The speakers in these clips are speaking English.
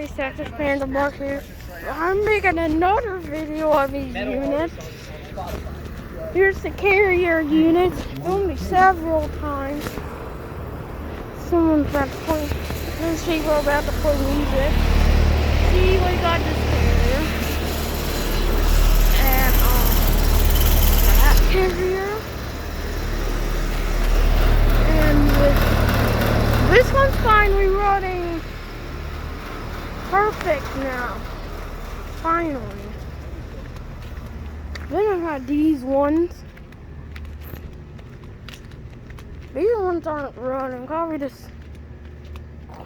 guys, Texas Panda Mark here. I'm making another video of these units. Here's the carrier units. Filmed me several times. Someone's about to play. Those people are about to play music. See, we got this carrier. And that carrier. And this one's finally running perfect now. Finally. Then I had these ones. These ones aren't running. Probably this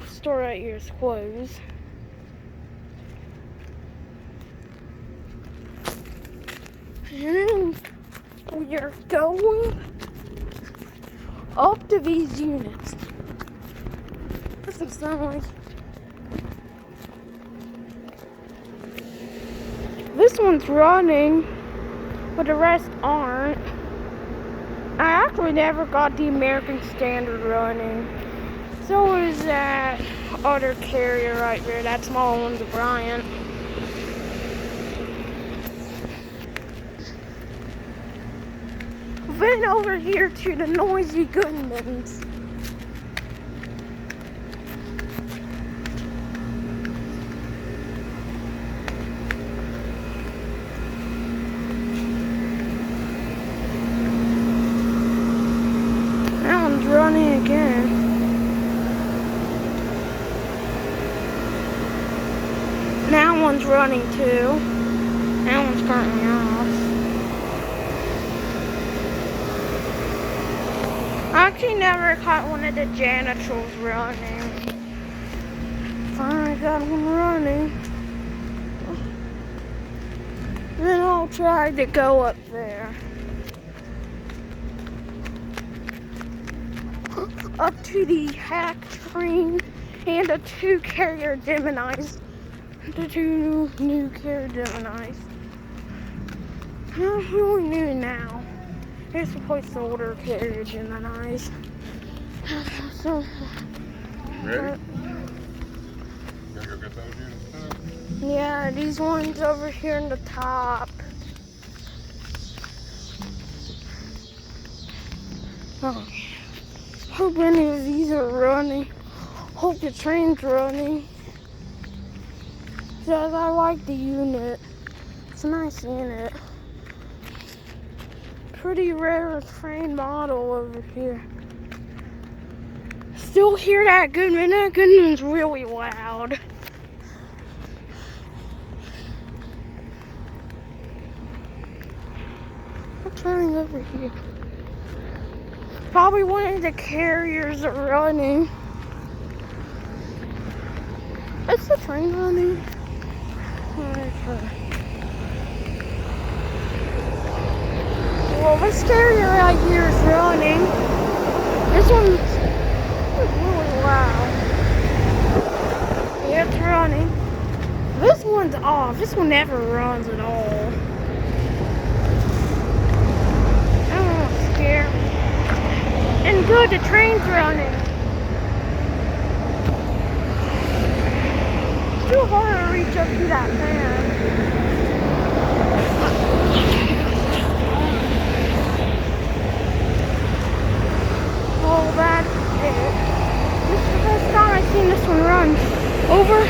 store right here is closed. And we are going up to these units. Doesn't sound like. This one's running, but the rest aren't. I actually never got the American Standard running. So is that other carrier right there. That small one's a Bryant. Then over here to the Noisy Goodmans. Running again. That one's running too. That one's currently off. I actually never caught one of the janitors running. Finally got one running. Then I'll try to go up there. Up to the hack train and the two carrier Geminis. The two new carrier Geminis. Not really new now. Here's to place the older carrier Geminis. So, ready? Gotta go get those units too? Yeah, these ones over here in the top. Oh. Hope any of these are running. Hope the train's running. Because I like the unit. It's a nice unit. Pretty rare train model over here. Still hear that Goodman? That Goodman's really loud. What's running over here? Probably one of the carriers are running. Is the train running? Well, this carrier right here is running. This one's really loud. Yeah, it's running. This one's off. This one never runs at all. That one's scary. And good, the train's running. It's too hard to reach up to that fan. Oh, that's it. This is the first time I've seen this one run. Over.